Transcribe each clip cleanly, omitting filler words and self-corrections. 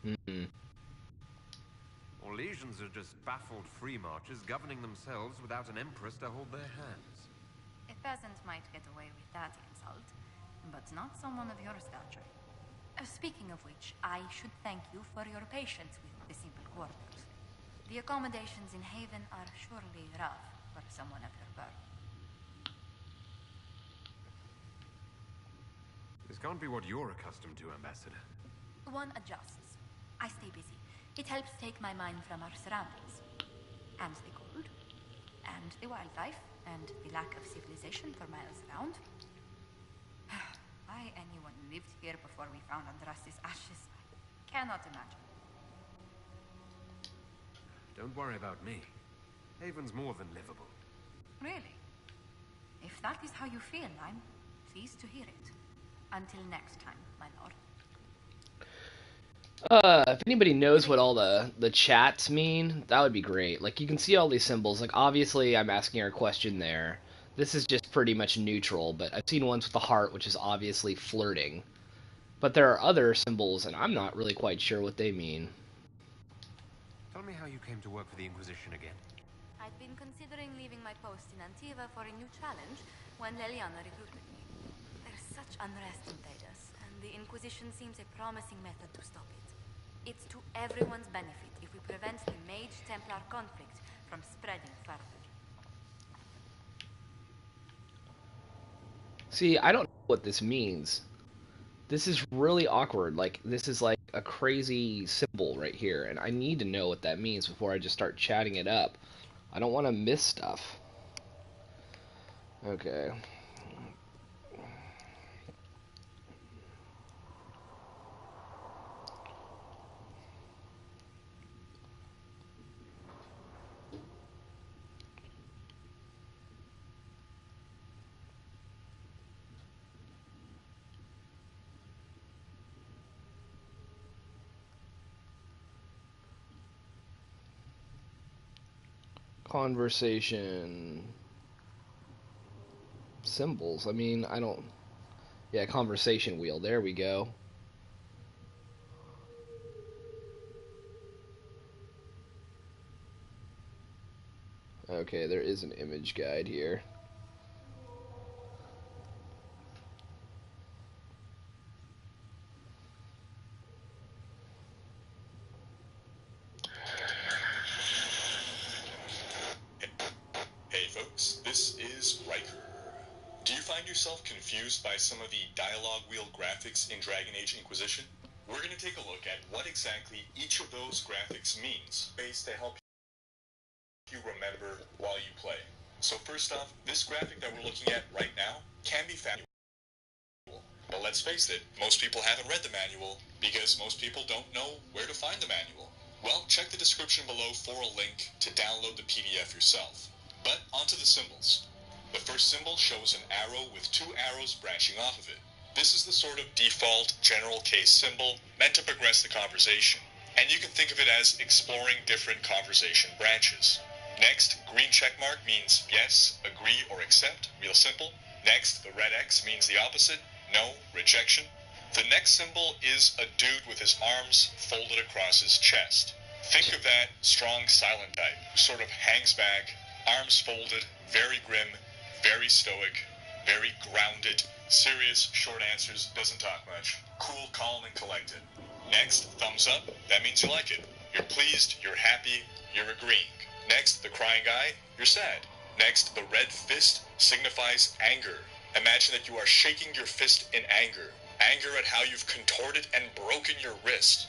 Mm-hmm. Or legions are just baffled free marchers governing themselves without an empress to hold their hands. A peasant might get away with that insult, but not someone of your stature. Speaking of which, I should thank you for your patience with the simple quarters. The accommodations in Haven are surely rough for someone of your birth. This can't be what you're accustomed to, Ambassador. One adjusts. I stay busy. It helps take my mind from our surroundings. And the cold, and the wildlife, and the lack of civilization for miles around. Why anyone lived here before we found Andras's ashes, I cannot imagine. Don't worry about me. Haven's more than livable. Really? If that is how you feel, I'm pleased to hear it. Until next time, my lord. If anybody knows what all the chats mean, that would be great. Like, you can see all these symbols. Like, obviously, I'm asking our question there. This is just pretty much neutral, but I've seen ones with a heart, which is obviously flirting. But there are other symbols, and I'm not really quite sure what they mean. Tell me how you came to work for the Inquisition again. I'd been considering leaving my post in Antiva for a new challenge when Leliana recruited me. There's such unrest in Thedas, and the Inquisition seems a promising method to stop it. It's to everyone's benefit if we prevent the Mage-Templar conflict from spreading further. See, I don't know what this means. This is really awkward. Like, this is like a crazy symbol right here, and I need to know what that means before I just start chatting it up. I don't want to miss stuff. Okay. Conversation symbols. I mean, I don't. Yeah, conversation wheel. There we go. Okay, there is an image guide here. Hey folks, this is Riker. Do you find yourself confused by some of the dialogue wheel graphics in Dragon Age Inquisition? We're going to take a look at what exactly each of those graphics means, ways to help you remember while you play. So first off, this graphic that we're looking at right now can be found in the manual. But let's face it, most people haven't read the manual because most people don't know where to find the manual. Well, check the description below for a link to download the PDF yourself. But onto the symbols. The first symbol shows an arrow with two arrows branching off of it. This is the sort of default general case symbol meant to progress the conversation. And you can think of it as exploring different conversation branches. Next, green checkmark means yes, agree, or accept, real simple. Next, the red X means the opposite, no, rejection. The next symbol is a dude with his arms folded across his chest. Think of that strong silent type who sort of hangs back, arms folded, very grim, very stoic, very grounded, serious, short answers, doesn't talk much. Cool, calm, and collected. Next, thumbs up, that means you like it. You're pleased, you're happy, you're agreeing. Next, the crying eye, you're sad. Next, the red fist signifies anger. Imagine that you are shaking your fist in anger. Anger at how you've contorted and broken your wrist.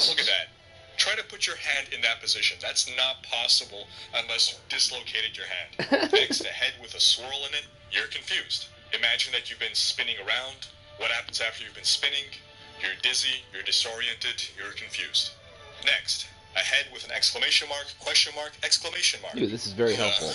Look at that. Try to put your hand in that position. That's not possible unless you've dislocated your hand. Next, a head with a swirl in it, you're confused. Imagine that you've been spinning around. What happens after you've been spinning? You're dizzy, you're disoriented, you're confused. Next, a head with an exclamation mark, question mark, exclamation mark. Ooh, this is very helpful.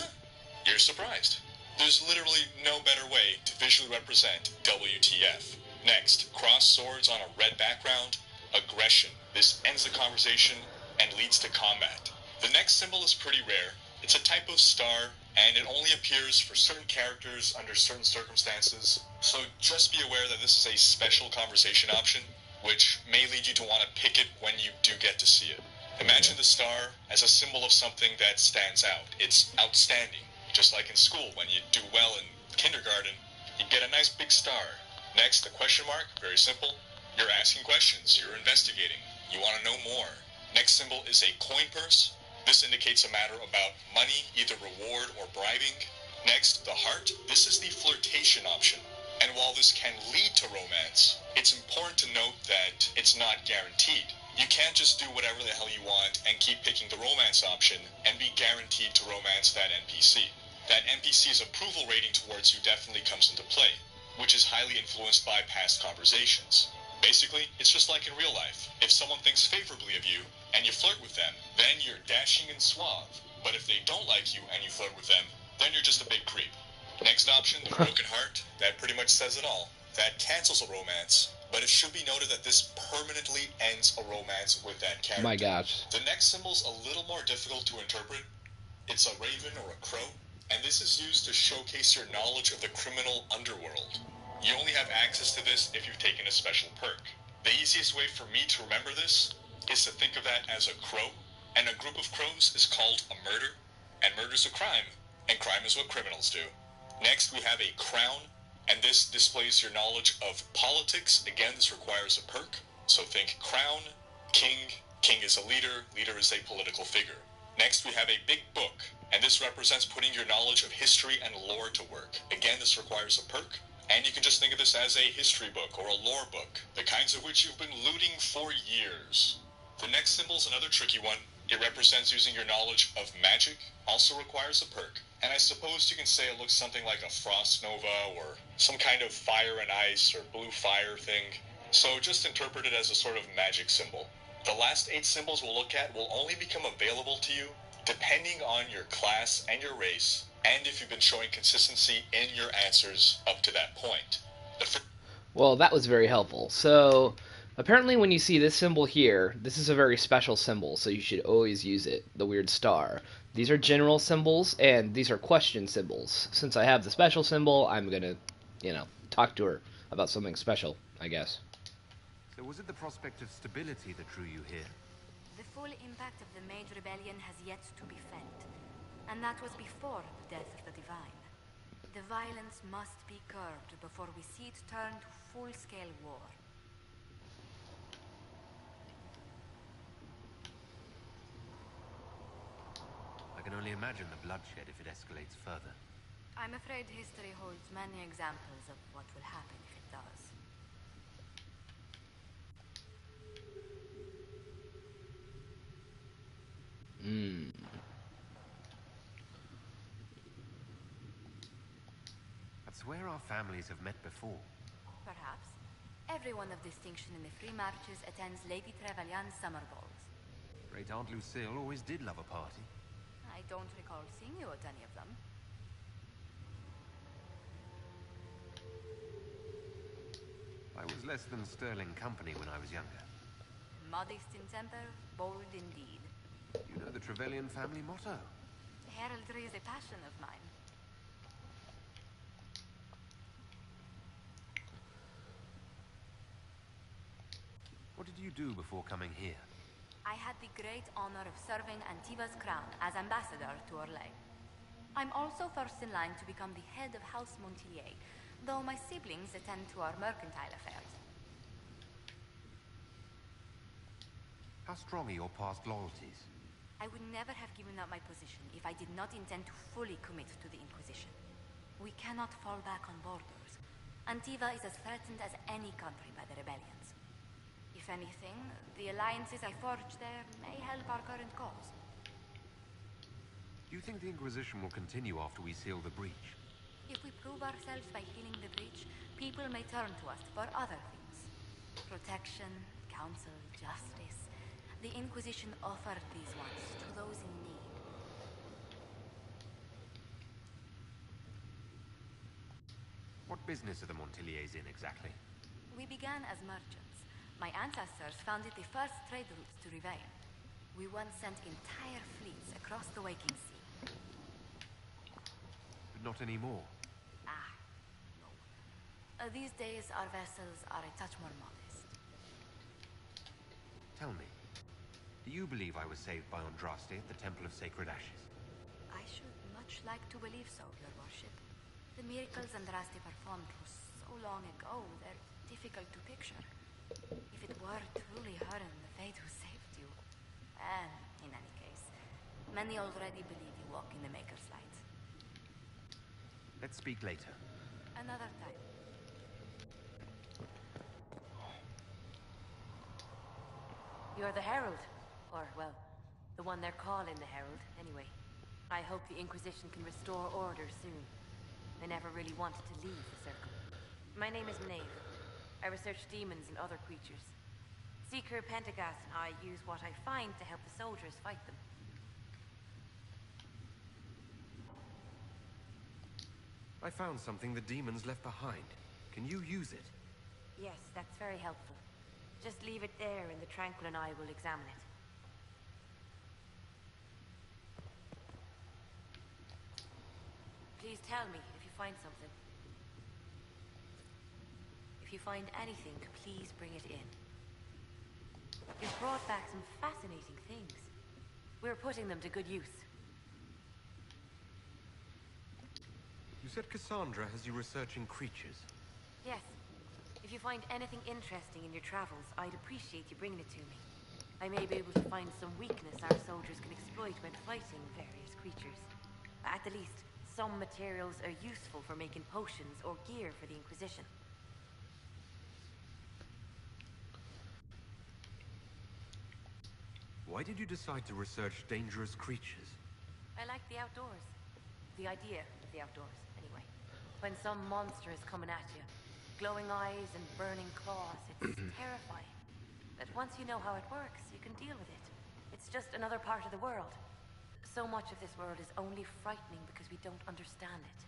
You're surprised. There's literally no better way to visually represent WTF. Next, cross swords on a red background, aggression. This ends the conversation and leads to combat. The next symbol is pretty rare. It's a type of star, and it only appears for certain characters under certain circumstances. So just be aware that this is a special conversation option. which may lead you to want to pick it when you do get to see it. Imagine the star as a symbol of something that stands out. It's outstanding. Just like in school, when you do well in kindergarten, you get a nice big star. Next, the question mark, very simple. You're asking questions, you're investigating, you want to know more. Next symbol is a coin purse. This indicates a matter about money, either reward or bribing. Next, the heart. This is the flirtation option. And while this can lead to romance, it's important to note that it's not guaranteed. You can't just do whatever the hell you want and keep picking the romance option and be guaranteed to romance that NPC. That NPC's approval rating towards you definitely comes into play, which is highly influenced by past conversations. Basically, it's just like in real life. If someone thinks favorably of you and you flirt with them, then you're dashing and suave. But if they don't like you and you flirt with them, then you're just a big creep. Next option, the broken heart. That pretty much says it all. That cancels a romance, but it should be noted that this permanently ends a romance with that character. My gosh. The next symbol's a little more difficult to interpret. It's a raven or a crow, and this is used to showcase your knowledge of the criminal underworld. You only have access to this if you've taken a special perk. The easiest way for me to remember this is to think of that as a crow, and a group of crows is called a murder, and murder's a crime, and crime is what criminals do. Next, we have a crown, and this displays your knowledge of politics. Again, this requires a perk, so think crown, king. King is a leader, leader is a political figure. Next, we have a big book, and this represents putting your knowledge of history and lore to work. Again, this requires a perk, and you can just think of this as a history book or a lore book, the kinds of which you've been looting for years. The next symbol is another tricky one. It represents using your knowledge of magic, also requires a perk, and I suppose you can say it looks something like a frost nova or some kind of fire and ice or blue fire thing, so just interpret it as a sort of magic symbol. The last 8 symbols we'll look at will only become available to you depending on your class and your race, and if you've been showing consistency in your answers up to that point. Well, that was very helpful. So, apparently when you see this symbol here, this is a very special symbol, so you should always use it, the weird star. These are general symbols, and these are question symbols. Since I have the special symbol, I'm gonna, talk to her about something special, I guess. So was it the prospect of stability that drew you here? The full impact of the Mage Rebellion has yet to be felt, and that was before the death of the Divine. The violence must be curbed before we see it turn to full-scale war. I can only imagine the bloodshed if it escalates further. I'm afraid history holds many examples of what will happen if it does. I swear our families have met before. Perhaps. Everyone of distinction in the Free Marches attends Lady Trevelyan's summer balls. Great Aunt Lucille always did love a party. I don't recall seeing you at any of them. I was less than sterling company when I was younger. Modest in temper, bold indeed. You know the Trevelyan family motto? Heraldry is a passion of mine. What did you do before coming here? I had the great honor of serving Antiva's crown as ambassador to Orlais. I'm also first in line to become the head of House Montier, though my siblings attend to our mercantile affairs. How strong are your past loyalties? I would never have given up my position if I did not intend to fully commit to the Inquisition. We cannot fall back on borders. Antiva is as threatened as any country by the rebellions. If anything, the alliances I forged there may help our current cause. Do you think the Inquisition will continue after we seal the breach? If we prove ourselves by healing the breach, people may turn to us for other things. Protection, counsel, justice. The Inquisition offered these ones to those in need. What business are the Montiliers in exactly? We began as merchants. My ancestors founded the first trade routes to Rivain. We once sent entire fleets across the waking sea. But not anymore. No. These days, our vessels are a touch more modest. Tell me, do you believe I was saved by Andraste at the Temple of Sacred Ashes? I should much like to believe so, your worship. The miracles Andraste performed was so long ago, they're difficult to picture. If it were truly her and the Fate who saved you. And, in any case, many already believe you walk in the Maker's light. Let's speak later. Another time. You're the Herald. Or, well, the one they're calling the Herald, anyway. I hope the Inquisition can restore order soon. I never really wanted to leave the Circle. My name is Maeve. I research demons and other creatures. Seeker Pentagast and I use what I find to help the soldiers fight them. I found something the demons left behind. Can you use it? Yes, that's very helpful. Just leave it there and the Tranquil and I will examine it. Please tell me if you find something. If you find anything, please bring it in. You've brought back some fascinating things. We're putting them to good use. You said Cassandra has you researching creatures. Yes. If you find anything interesting in your travels, I'd appreciate you bringing it to me. I may be able to find some weakness our soldiers can exploit when fighting various creatures. At the least, some materials are useful for making potions or gear for the Inquisition. Why did you decide to research dangerous creatures? I like the outdoors. The idea of the outdoors, anyway. When some monster is coming at you, glowing eyes and burning claws, it's terrifying. But once you know how it works, you can deal with it. It's just another part of the world. So much of this world is only frightening because we don't understand it.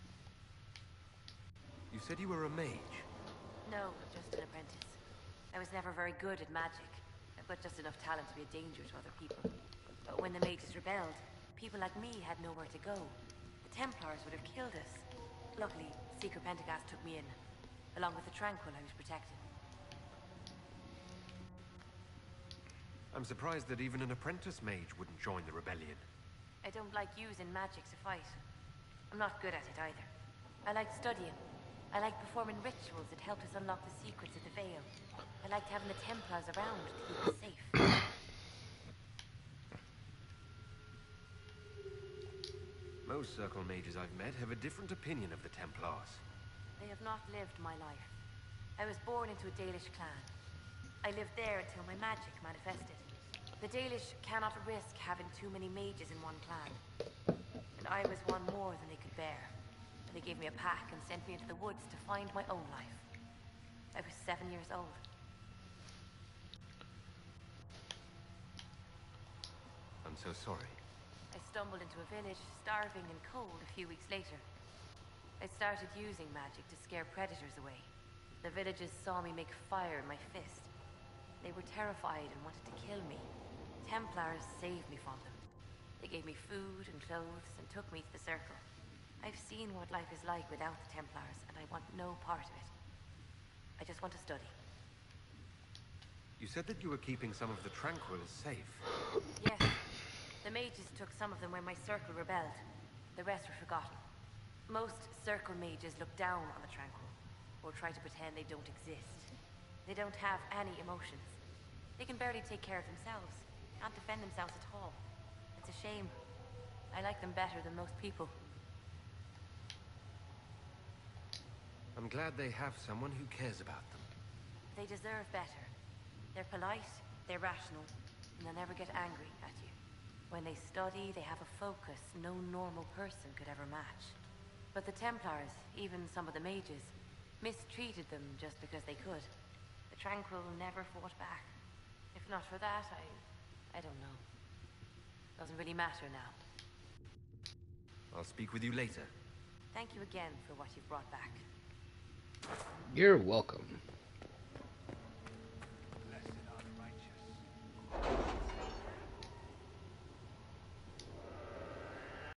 You said you were a mage. No, just an apprentice. I was never very good at magic, but just enough talent to be a danger to other people. But when the mages rebelled, people like me had nowhere to go. The Templars would have killed us. Luckily, Seeker Pentagast took me in, along with the Tranquil I was protecting. I'm surprised that even an apprentice mage wouldn't join the rebellion. I don't like using magic to fight. I'm not good at it either. I like studying. I like performing rituals that help us unlock the secrets of the Veil. I liked having the Templars around to keep us safe. Most Circle mages I've met have a different opinion of the Templars. They have not lived my life. I was born into a Dalish clan. I lived there until my magic manifested. The Dalish cannot risk having too many mages in one clan. And I was one more than they could bear. They gave me a pack and sent me into the woods to find my own life. I was 7 years old. I'm so sorry. I stumbled into a village, starving and cold a few weeks later. I started using magic to scare predators away. The villagers saw me make fire in my fist. They were terrified and wanted to kill me. Templars saved me from them. They gave me food and clothes and took me to the Circle. I've seen what life is like without the Templars, and I want no part of it. I just want to study. You said that you were keeping some of the Tranquils safe. Yes. The mages took some of them when my Circle rebelled. The rest were forgotten. Most Circle mages look down on the Tranquil, or try to pretend they don't exist. They don't have any emotions. They can barely take care of themselves. Can't defend themselves at all. It's a shame. I like them better than most people. I'm glad they have someone who cares about them. They deserve better. They're polite, they're rational, and they'll never get angry at you. When they study, they have a focus no normal person could ever match. But the Templars, even some of the mages, mistreated them just because they could. The Tranquil never fought back. If not for that, I don't know. Doesn't really matter now. I'll speak with you later. Thank you again for what you've brought back. You're welcome.